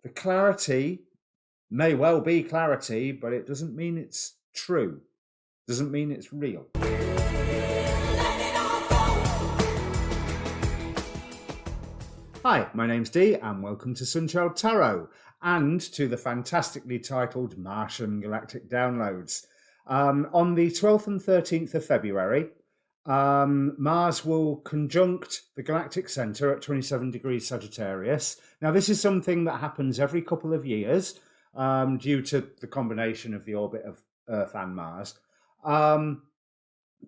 the clarity may well be clarity, but it doesn't mean it's true. Doesn't mean it's real. Hi, my name's Dee, and welcome to Untitled Tarot, and to the fantastically titled Martian Galactic downloads. On the 12th and 13th of February, Mars will conjunct the Galactic Centre at 27 degrees Sagittarius. Now, this is something that happens every couple of years due to the combination of the orbit of Earth and Mars. Now,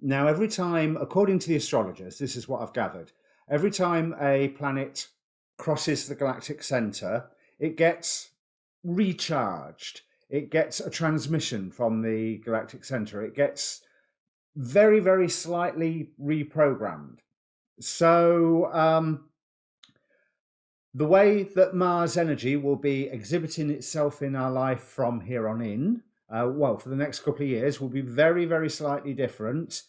every time, according to the astrologers, this is what I've gathered, every time a planet crosses the galactic centre, it gets recharged. It gets a transmission from the galactic centre. It gets very, very slightly reprogrammed. So the way that Mars energy will be exhibiting itself in our life from here on in, for the next couple of years, will be very, very slightly different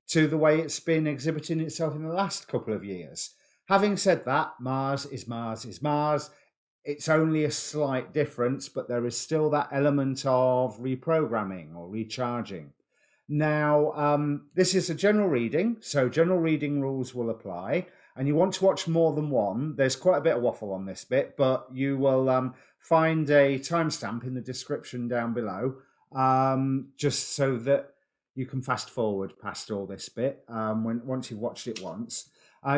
to the way it's been exhibiting itself in the last couple of years. Having said that, Mars is Mars is Mars. It's only a slight difference, but there is still that element of reprogramming or recharging. Now, this is a general reading, so general reading rules will apply, and you want to watch more than one. There's quite a bit of waffle on this bit, but you will find a timestamp in the description down below, just so that you can fast forward past all this bit once you've watched it once.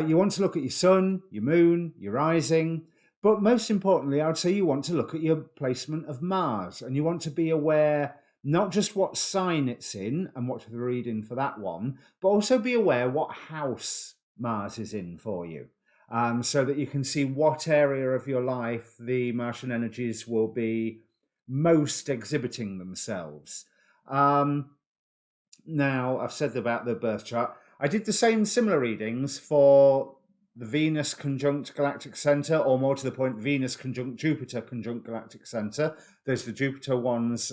You want to look at your sun, your moon, your rising, but most importantly, I would say you want to look at your placement of Mars, and you want to be aware not just what sign it's in and watch the reading for that one, but also be aware what house Mars is in for you, so that you can see what area of your life the Martian energies will be most exhibiting themselves. Now, I've said about the birth chart. I did the similar readings for the Venus conjunct Galactic Centre, or more to the point, Venus conjunct Jupiter conjunct Galactic Centre. There's the Jupiter ones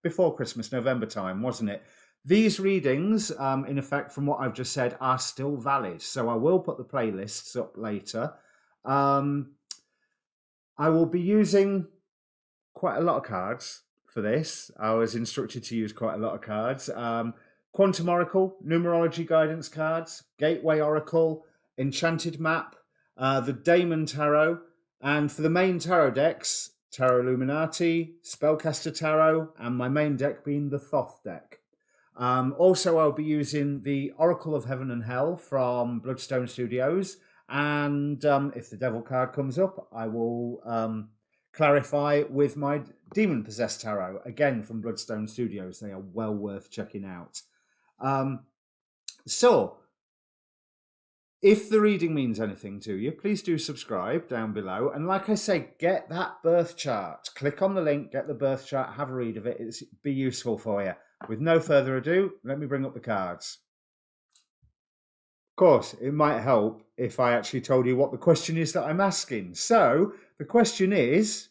before Christmas, November time, wasn't it? These readings, in effect, from what I've just said, are still valid. So I will put the playlists up later. I will be using quite a lot of cards for this. I was instructed to use quite a lot of cards. Quantum Oracle, Numerology Guidance cards, Gateway Oracle, Enchanted Map, the Daemon Tarot, and for the main tarot decks, Tarot Illuminati, Spellcaster Tarot, and my main deck being the Thoth deck. Also, I'll be using the Oracle of Heaven and Hell from Bloodstone Studios, and if the Devil card comes up, I will clarify with my Demon Possessed Tarot, again from Bloodstone Studios. They are well worth checking out. So, if the reading means anything to you, please do subscribe down below. And like I say, get that birth chart. Click on the link, get the birth chart, have a read of it. It'll be useful for you. With no further ado, let me bring up the cards. Of course, it might help if I actually told you what the question is that I'm asking. So, the question is,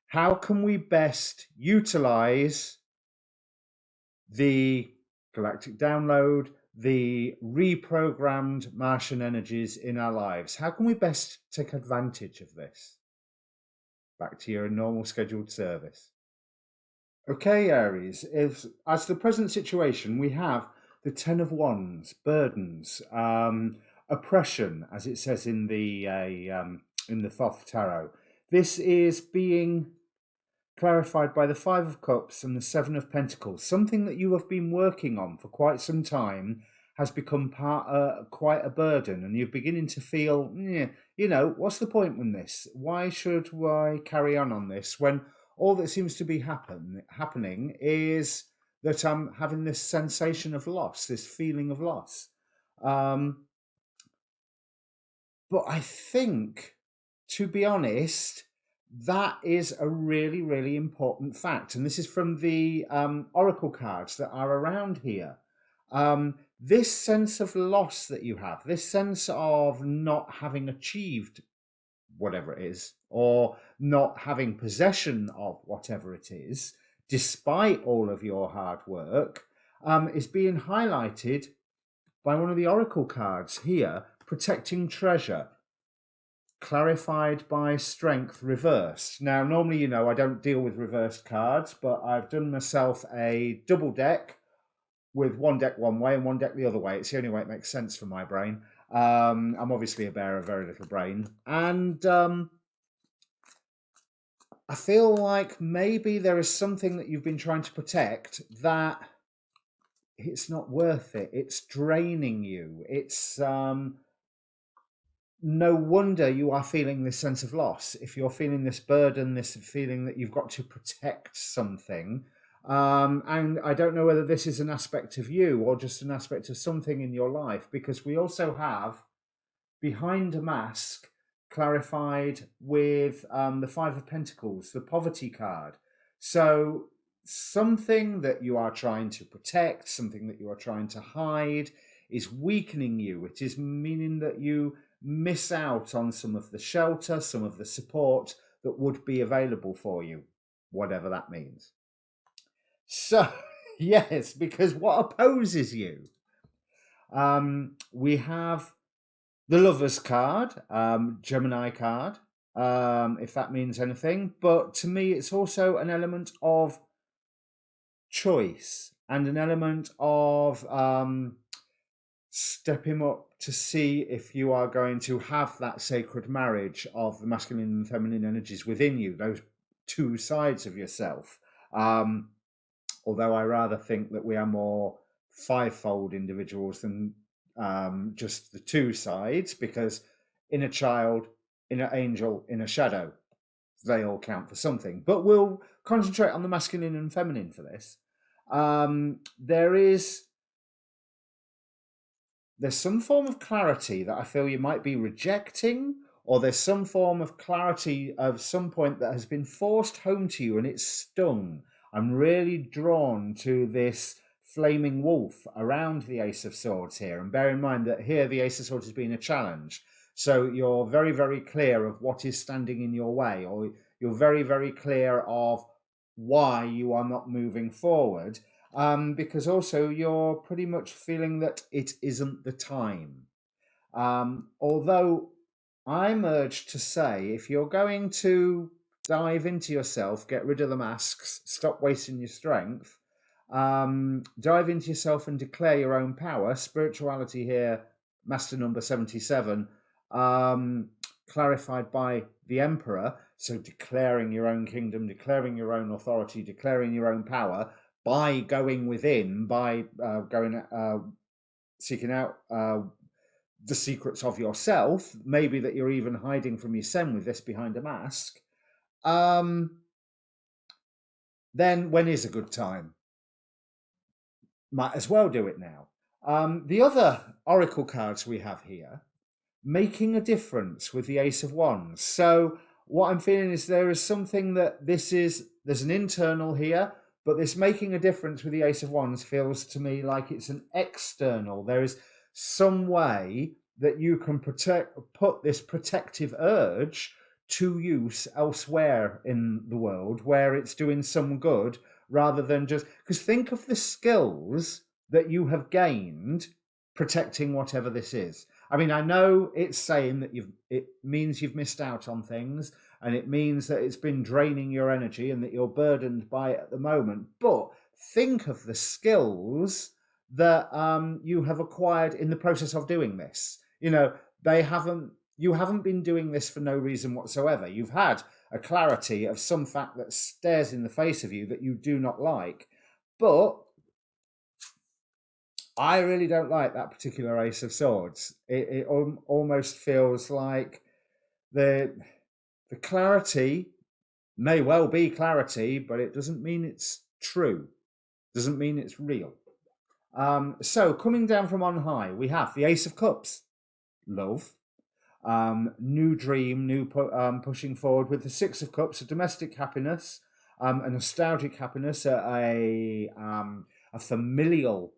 how can we best utilize the galactic download, the reprogrammed Martian energies in our lives? How can we best take advantage of this? Back to your normal scheduled service. Okay, Aries, as the present situation, we have the Ten of Wands, burdens, oppression, as it says in the Thoth Tarot. This is being clarified by the Five of Cups and the Seven of Pentacles. Something that you have been working on for quite some time has become quite a burden, and you're beginning to feel, what's the point in this? Why should I carry on this when all that seems to be happening is that I'm having this sensation of loss, this feeling of loss. But I think, to be honest, that is a really, really important fact. And this is from the oracle cards that are around here. This sense of loss that you have, this sense of not having achieved whatever it is, or not having possession of whatever it is, despite all of your hard work, is being highlighted by one of the oracle cards here, protecting treasure. clarified by Strength reversed. Now, normally, you know, I don't deal with reversed cards, but I've done myself a double deck with one deck one way and one deck the other way. It's the only way it makes sense for my brain. I'm obviously a bear of very little brain. And I feel like maybe there is something that you've been trying to protect that it's not worth it. It's draining you. It's no wonder you are feeling this sense of loss. If you're feeling this burden, this feeling that you've got to protect something. And I don't know whether this is an aspect of you or just an aspect of something in your life, because we also have behind a mask clarified with the Five of Pentacles, the poverty card. So something that you are trying to protect, something that you are trying to hide is weakening you. It is meaning that you miss out on some of the shelter, some of the support that would be available for you, whatever that means. So, yes, because what opposes you? We have the Lovers card, Gemini card, if that means anything. But to me, it's also an element of choice and an element of stepping up to see if you are going to have that sacred marriage of the masculine and feminine energies within you, those two sides of yourself. Although I rather think that we are more fivefold individuals than just the two sides, because inner child, inner angel, inner shadow, they all count for something. But we'll concentrate on the masculine and feminine for this. There's some form of clarity that I feel you might be rejecting, or there's some form of clarity of some point that has been forced home to you and it's stung. I'm really drawn to this flaming wolf around the Ace of Swords here. And bear in mind that here the Ace of Swords has been a challenge. So you're very, very clear of what is standing in your way, or you're very, very clear of why you are not moving forward. Because also you're pretty much feeling that it isn't the time. Although I'm urged to say, if you're going to dive into yourself, get rid of the masks, stop wasting your strength, dive into yourself and declare your own power. Spirituality here, master number 77, clarified by the Emperor. So declaring your own kingdom, declaring your own authority, declaring your own power, by going within, by seeking out the secrets of yourself, maybe that you're even hiding from your son with this behind a mask, then when is a good time? Might as well do it now. The other oracle cards we have here, making a difference with the Ace of Wands. So what I'm feeling is there is something that there's an internal here, but this making a difference with the Ace of Wands feels to me like it's an external. There is some way that you can put this protective urge to use elsewhere in the world where it's doing some good, rather than just... Because think of the skills that you have gained protecting whatever this is. I mean, I know it's saying that it means you've missed out on things, and it means that it's been draining your energy and that you're burdened by it at the moment. But think of the skills that you have acquired in the process of doing this. You know, you haven't been doing this for no reason whatsoever. You've had a clarity of some fact that stares in the face of you that you do not like. But I really don't like that particular Ace of Swords. It almost feels like the clarity may well be clarity, but it doesn't mean it's true. Doesn't mean it's real. So coming down from on high, we have the Ace of Cups, love, new dream, new pushing forward, with the Six of Cups, a domestic happiness, a nostalgic happiness, a familial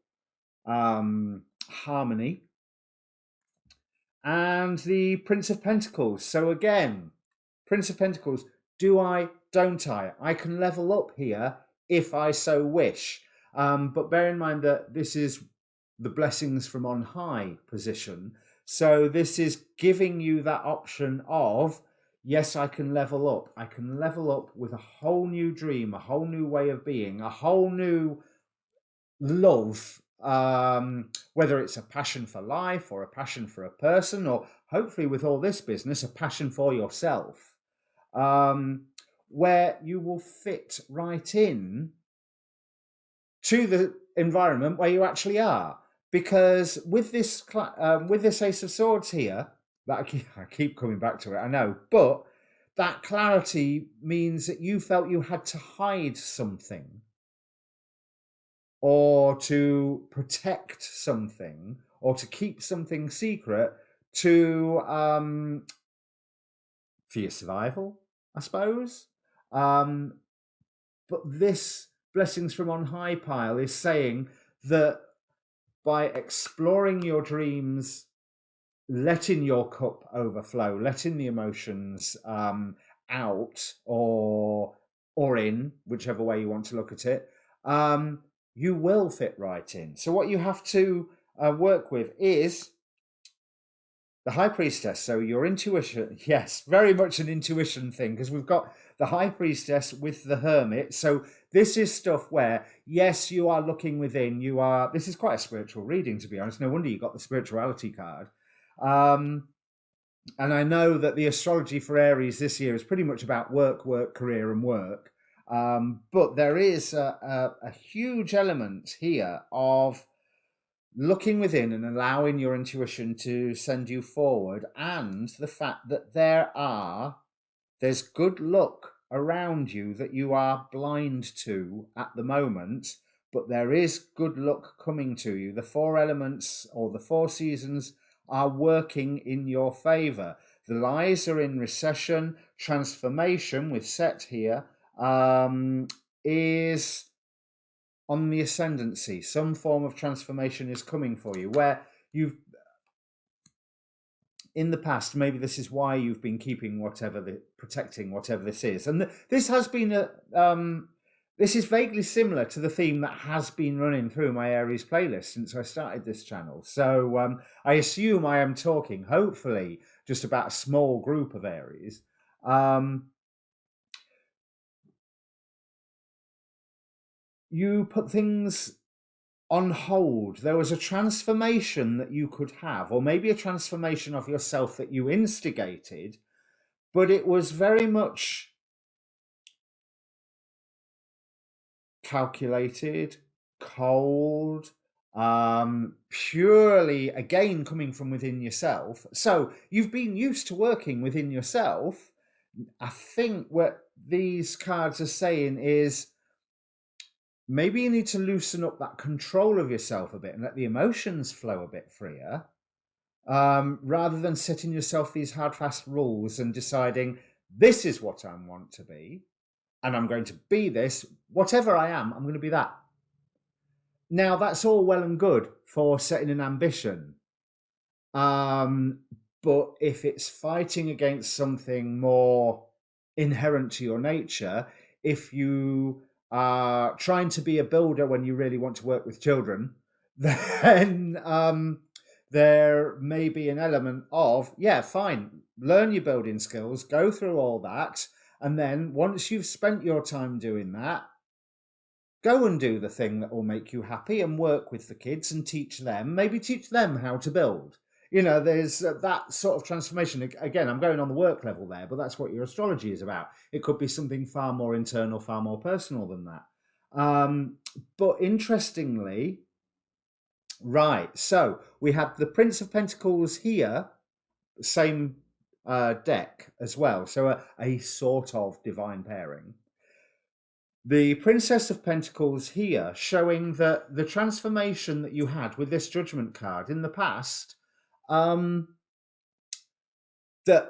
harmony, and the Prince of Pentacles. So again, Prince of Pentacles, do I, don't I? I can level up here if I so wish. But bear in mind that this is the blessings from on high position. So this is giving you that option of, yes, I can level up. I can level up with a whole new dream, a whole new way of being, a whole new love, whether it's a passion for life or a passion for a person, or hopefully with all this business, a passion for yourself, where you will fit right in to the environment where you actually are. Because with this Ace of Swords here, that I keep coming back to it, I know, but that clarity means that you felt you had to hide something or to protect something or to keep something secret to for your survival, I suppose. But this Blessings from on High pile is saying that by exploring your dreams, letting your cup overflow, letting the emotions out or in, whichever way you want to look at it, you will fit right in. So what you have to work with is the High Priestess. So your intuition, yes, very much an intuition thing, because we've got the High Priestess with the Hermit. So this is stuff where, yes, you are looking within. This is quite a spiritual reading, to be honest. No wonder you got the spirituality card. And I know that the astrology for Aries this year is pretty much about work, career, and work. But there is a huge element here of looking within and allowing your intuition to send you forward, and the fact that there's good luck around you that you are blind to at the moment, but there is good luck coming to you. The four elements or the four seasons are working in your favor. The lies are in recession. Transformation with Set here is on the ascendancy. Some form of transformation is coming for you, where you've in the past, maybe this is why you've been keeping protecting whatever this is. And this has been this is vaguely similar to the theme that has been running through my Aries playlist since I started this channel. So I assume I am talking, hopefully, just about a small group of Aries. You put things on hold. There was a transformation that you could have, or maybe a transformation of yourself that you instigated, but it was very much calculated, cold, purely, again, coming from within yourself. So you've been used to working within yourself. I think what these cards are saying is maybe you need to loosen up that control of yourself a bit and let the emotions flow a bit freer, rather than setting yourself these hard, fast rules and deciding this is what I want to be, and I'm going to be this. Whatever I am, I'm going to be that. Now, that's all well and good for setting an ambition. But if it's fighting against something more inherent to your nature, if you are trying to be a builder when you really want to work with children, then there may be an element of, yeah, fine, learn your building skills, go through all that, and then once you've spent your time doing that, go and do the thing that will make you happy and work with the kids and maybe teach them how to build. You know, there's that sort of transformation. Again, I'm going on the work level there, but that's what your astrology is about. It could be something far more internal, far more personal than that. But interestingly, right, so we have the Prince of Pentacles here, same deck as well. So a sort of divine pairing. The Princess of Pentacles here, showing that the transformation that you had with this Judgment card in the past, that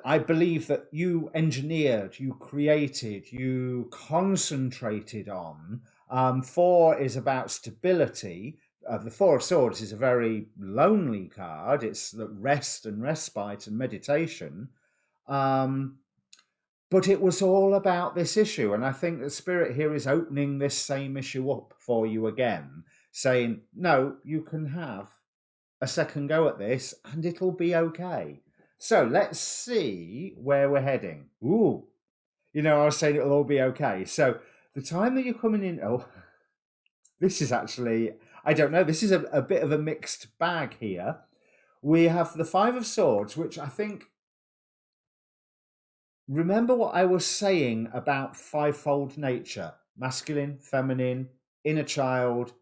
I believe that you engineered, you created, you concentrated on. 4 is about stability. The Four of Swords is a very lonely card. It's the rest and respite and meditation. But it was all about this issue. And I think the Spirit here is opening this same issue up for you again, saying, no, you can have a second go at this and it'll be okay. So let's see where we're heading. Ooh, I was saying it'll all be okay. So the time that you're coming in, this is actually, I don't know, this is a bit of a mixed bag here. We have the Five of Swords, which I think, remember what I was saying about fivefold nature: masculine, feminine, inner child,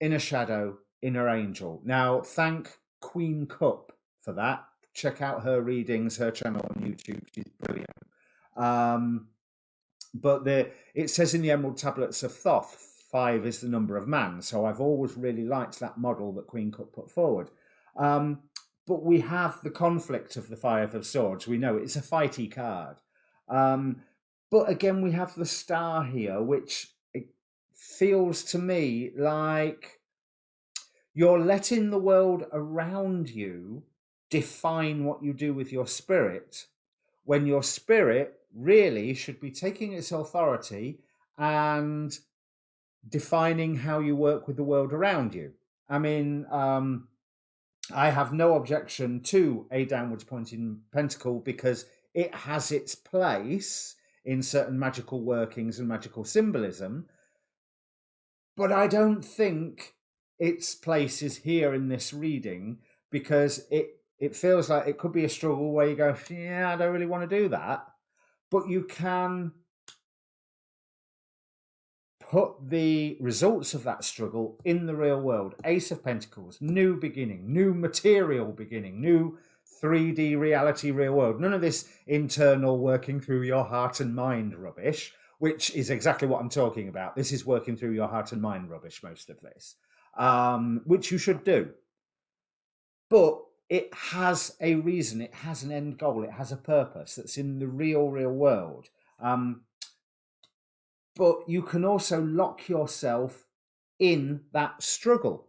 inner shadow, inner angel. Now, thank Queen Cup for that. Check out her readings, her channel on YouTube. She's brilliant. But it says in the Emerald Tablets of Thoth, 5 is the number of man. So I've always really liked that model that Queen Cup put forward. But we have the conflict of the Five of Swords. We know it's a fighty card. But again, we have the Star here, which it feels to me like you're letting the world around you define what you do with your spirit, when your spirit really should be taking its authority and defining how you work with the world around you. I mean, I have no objection to a downwards pointing pentacle because it has its place in certain magical workings and magical symbolism. But I don't think its place is here in this reading, because it feels like it could be a struggle where you go, yeah, I don't really want to do that. But you can put the results of that struggle in the real world. Ace of Pentacles, new beginning, new material beginning, new 3D reality real world. None of this internal working through your heart and mind rubbish, which is exactly what I'm talking about. This is working through your heart and mind rubbish, most of this, which you should do. But it has a reason, it has an end goal, it has a purpose that's in the real world. But you can also lock yourself in that struggle.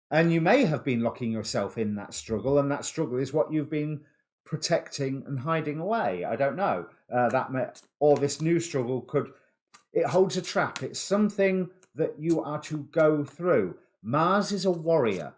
And you may have been locking yourself in that struggle, and that struggle is what you've been protecting and hiding away. I don't know. Or this new struggle it holds a trap. It's something that you are to go through. Mars is a warrior.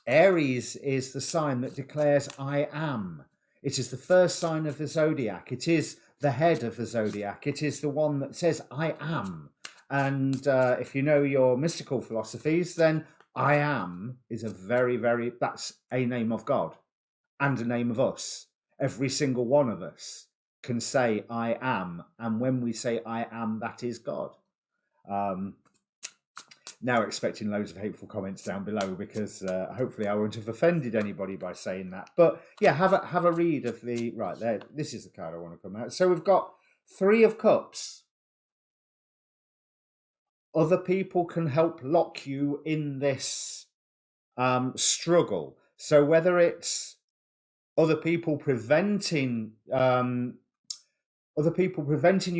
Aries is the sign that declares I am. It is the first sign of the zodiac. It is the head of the zodiac. It is the one that says I am. And if you know your mystical philosophies, then I am is that's a name of God and a name of us. Every single one of us can say I am. And when we say I am, that is God. Now expecting loads of hateful comments down below, because hopefully I won't have offended anybody by saying that. But yeah, have a read of the, right there. This is the card I want to come out. So we've got 3 of Cups. Other people can help lock you in this struggle. So whether it's other people preventing you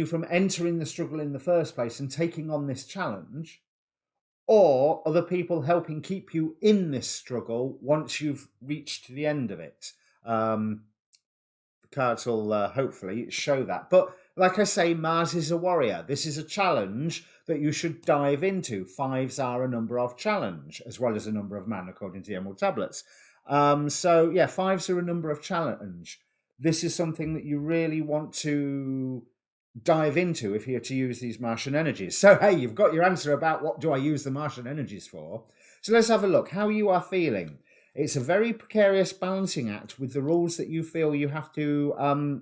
from entering the struggle in the first place and taking on this challenge, or other people helping keep you in this struggle once you've reached the end of it. The cards will hopefully show that. But like I say, Mars is a warrior. This is a challenge that you should dive into. 5s are a number of challenge, as well as a number of man, according to the Emerald Tablets. So yeah, 5s are a number of challenge. This is something that you really want to dive into if you're to use these Martian energies. So hey, you've got your answer about what do I use the Martian energies for. So let's have a look how you are feeling. It's a very precarious balancing act with the rules that you feel you have to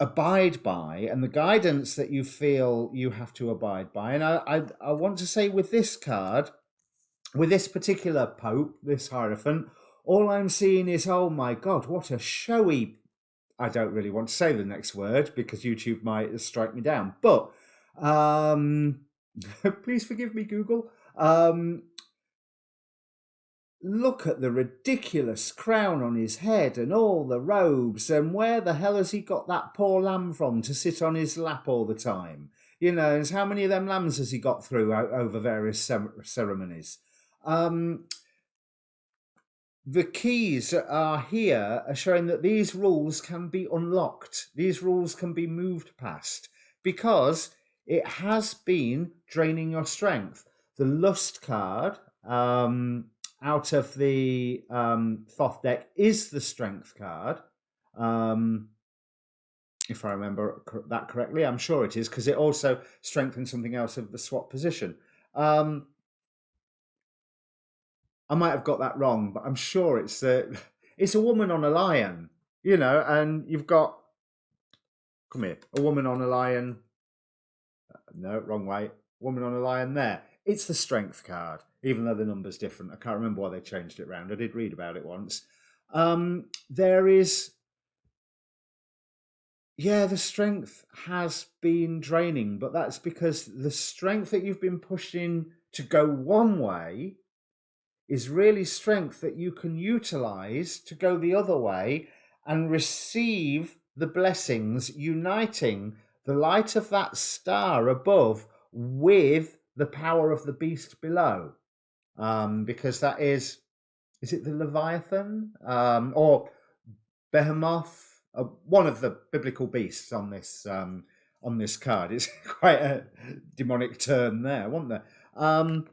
abide by, and the guidance that you feel you have to abide by. And I want to say, with this card, with this particular Pope, this Hierophant, all I'm seeing is, oh my God, what a showy, I don't really want to say the next word because YouTube might strike me down, but please forgive me, Google. Look at the ridiculous crown on his head and all the robes, and where the hell has he got that poor lamb from to sit on his lap all the time? You know, and how many of them lambs has he got through over various ceremonies? The keys are here are showing that these rules can be unlocked. These rules can be moved past because it has been draining your strength. The Lust card out of the Thoth deck is the Strength card. If I remember that correctly, I'm sure it is, because it also strengthens something else of the swap position. I might have got that wrong, but I'm sure it's a woman on a lion, and you've got, come here, a woman on a lion. No, wrong way. Woman on a lion there. It's the Strength card, even though the number's different. I can't remember why they changed it around. I did read about it once. There is... Yeah, the strength has been draining, but that's because the strength that you've been pushing to go one way is really strength that you can utilize to go the other way and receive the blessings, uniting the light of that star above with the power of the beast below. Because that is it the Leviathan? Or Behemoth? One of the biblical beasts on this card. It's quite a demonic term there, wasn't there?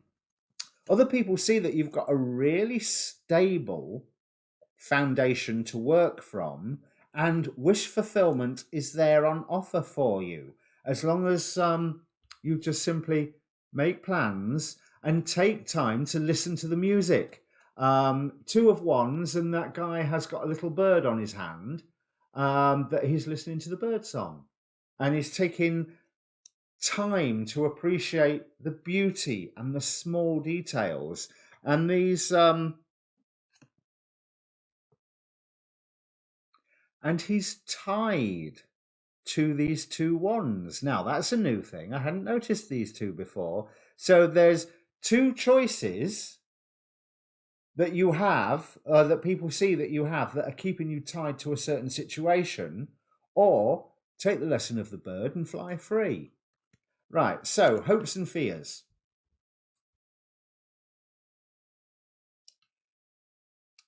Other people see that you've got a really stable foundation to work from, and wish fulfillment is there on offer for you, as long as you just simply make plans and take time to listen to the music. Two of Wands, and that guy has got a little bird on his hand, that he's listening to the bird song, and he's taking time to appreciate the beauty and the small details. And these and he's tied to these two wands. Now that's a new thing. I hadn't noticed these two before. So there's two choices that you have, that people see that you have, that are keeping you tied to a certain situation, or take the lesson of the bird and fly free. Right, so hopes and fears.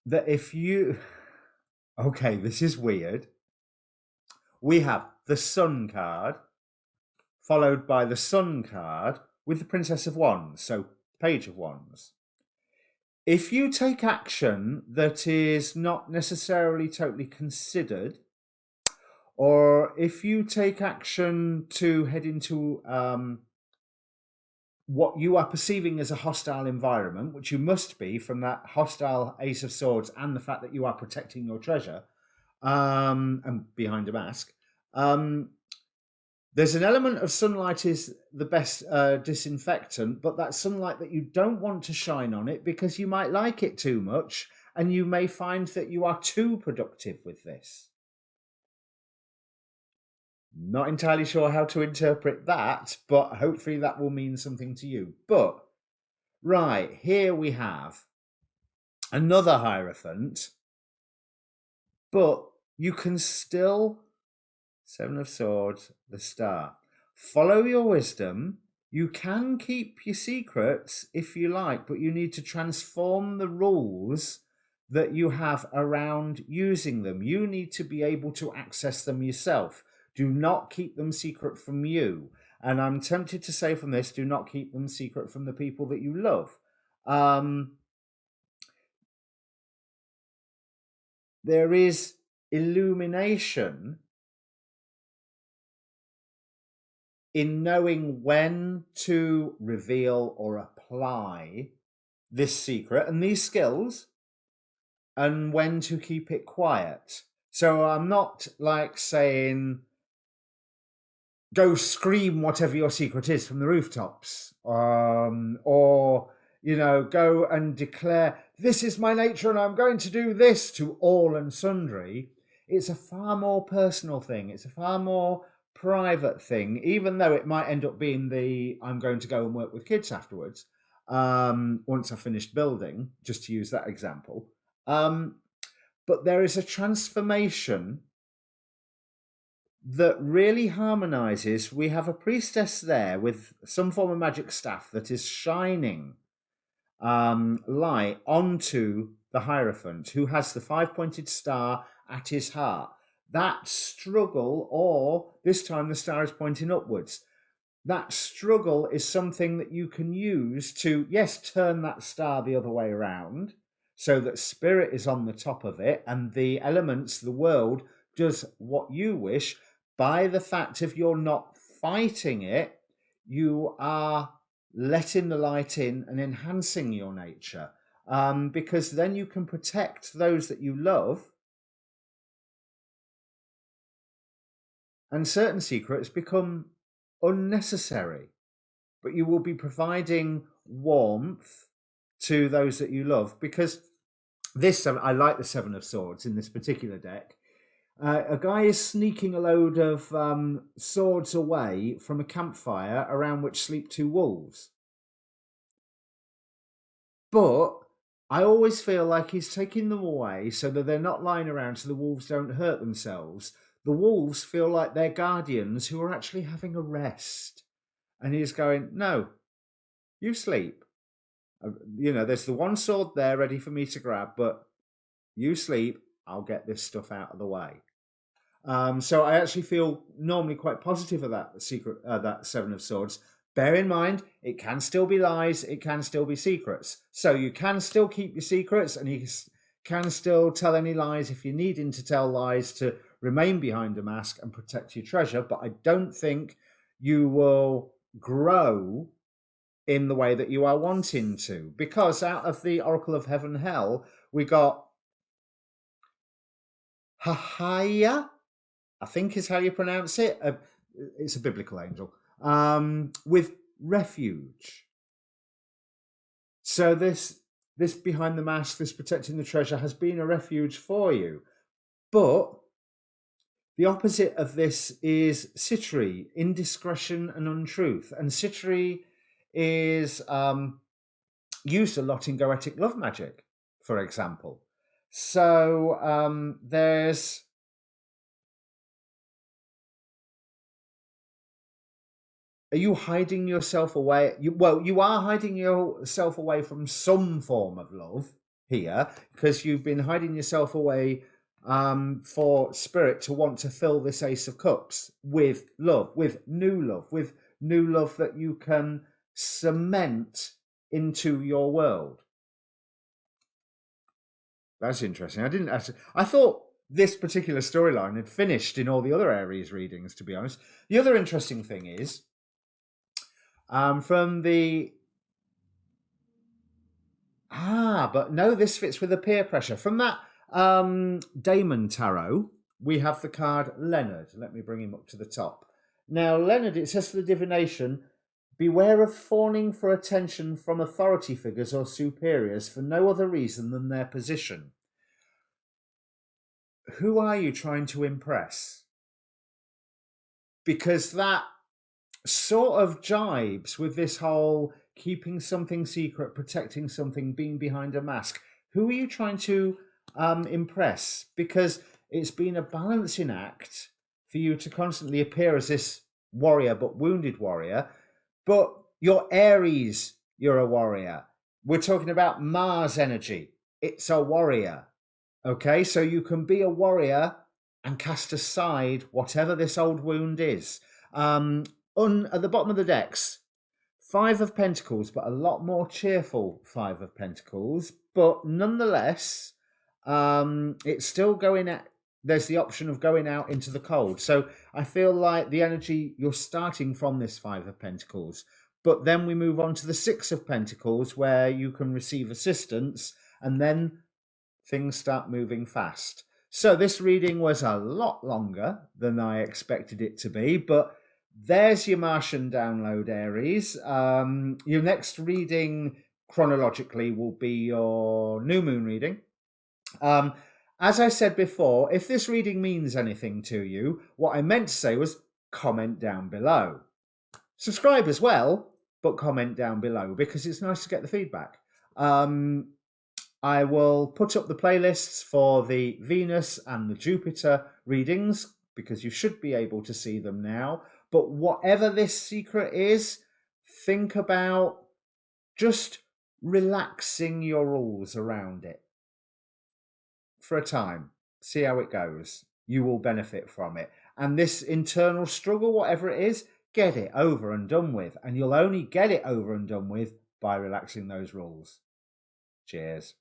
That if you... Okay, this is weird. We have the Sun card, followed by the Sun card with the Princess of Wands, so Page of Wands. If you take action that is not necessarily totally considered, or if you take action to head into what you are perceiving as a hostile environment, which you must be from that hostile Ace of Swords and the fact that you are protecting your treasure, and behind a mask, there's an element of sunlight is the best disinfectant, but that sunlight that you don't want to shine on it because you might like it too much, and you may find that you are too productive with this. Not entirely sure how to interpret that, but hopefully that will mean something to you. But, right, here we have another Hierophant, but you can still... Seven of Swords, the Star. Follow your wisdom. You can keep your secrets if you like, but you need to transform the rules that you have around using them. You need to be able to access them yourself. Do not keep them secret from you. And I'm tempted to say from this, do not keep them secret from the people that you love. There is illumination in knowing when to reveal or apply this secret and these skills, and when to keep it quiet. So I'm not like saying, go scream whatever your secret is from the rooftops, or, go and declare, this is my nature and I'm going to do this to all and sundry. It's a far more personal thing. It's a far more private thing, even though it might end up being I'm going to go and work with kids afterwards, once I've finished building, just to use that example. But there is a transformation that really harmonizes. We have a priestess there with some form of magic staff that is shining light onto the Hierophant, who has the 5-pointed star at his heart. That struggle, or this time the star is pointing upwards. that struggle is something that you can use to, yes, turn that star the other way around so that spirit is on the top of it and the elements, the world, does what you wish. By the fact of you're not fighting it, you are letting the light in and enhancing your nature. Because then you can protect those that you love, and certain secrets become unnecessary. But you will be providing warmth to those that you love, because this, I like the Seven of Swords in this particular deck. A guy is sneaking a load of swords away from a campfire around which sleep two wolves. But I always feel like he's taking them away so that they're not lying around so the wolves don't hurt themselves. The wolves feel like they're guardians who are actually having a rest. And he's going, no, you sleep. There's the one sword there ready for me to grab, but you sleep, I'll get this stuff out of the way. So I actually feel normally quite positive of that Seven of Swords. Bear in mind, it can still be lies, it can still be secrets. So you can still keep your secrets, and you can still tell any lies if you're needing to tell lies to remain behind a mask and protect your treasure. But I don't think you will grow in the way that you are wanting to, because out of the Oracle of Heaven Hell, we got Hahaya, I think is how you pronounce it. It's a biblical angel, with refuge. So this behind the mask, this protecting the treasure, has been a refuge for you. But the opposite of this is Sitri, indiscretion and untruth. And Sitri is used a lot in Galactic love magic, for example. So there's... Are you hiding yourself away? You are hiding yourself away from some form of love here, because you've been hiding yourself away for spirit to want to fill this Ace of Cups with love, with new love that you can cement into your world. That's interesting. I thought this particular storyline had finished in all the other Aries readings, to be honest. The other interesting thing is, from the... but no, this fits with the peer pressure. From that Damon Tarot, we have the card Leonard. Let me bring him up to the top. Now, Leonard, it says for the divination, beware of fawning for attention from authority figures or superiors for no other reason than their position. Who are you trying to impress? Because that sort of jibes with this whole keeping something secret, protecting something, being behind a mask. Who are you trying to impress? Because it's been a balancing act for you to constantly appear as this warrior, but wounded warrior. But you're Aries, you're a warrior. We're talking about Mars energy. It's a warrior. Okay, so you can be a warrior and cast aside whatever this old wound is. At the bottom of the decks, Five of Pentacles, but a lot more cheerful Five of Pentacles. But nonetheless, it's still there's the option of going out into the cold. So I feel like the energy, you're starting from this Five of Pentacles. But then we move on to the Six of Pentacles, where you can receive assistance, and then things start moving fast. So this reading was a lot longer than I expected it to be, but there's your Martian download, Aries. Your next reading chronologically will be your new moon reading. As I said before, if this reading means anything to you, what I meant to say was comment down below. Subscribe as well, but comment down below, because it's nice to get the feedback. I will put up the playlists for the Venus and the Jupiter readings, because you should be able to see them now. But whatever this secret is, think about just relaxing your rules around it for a time. See how it goes. You will benefit from it. And this internal struggle, whatever it is, get it over and done with. And you'll only get it over and done with by relaxing those rules. Cheers.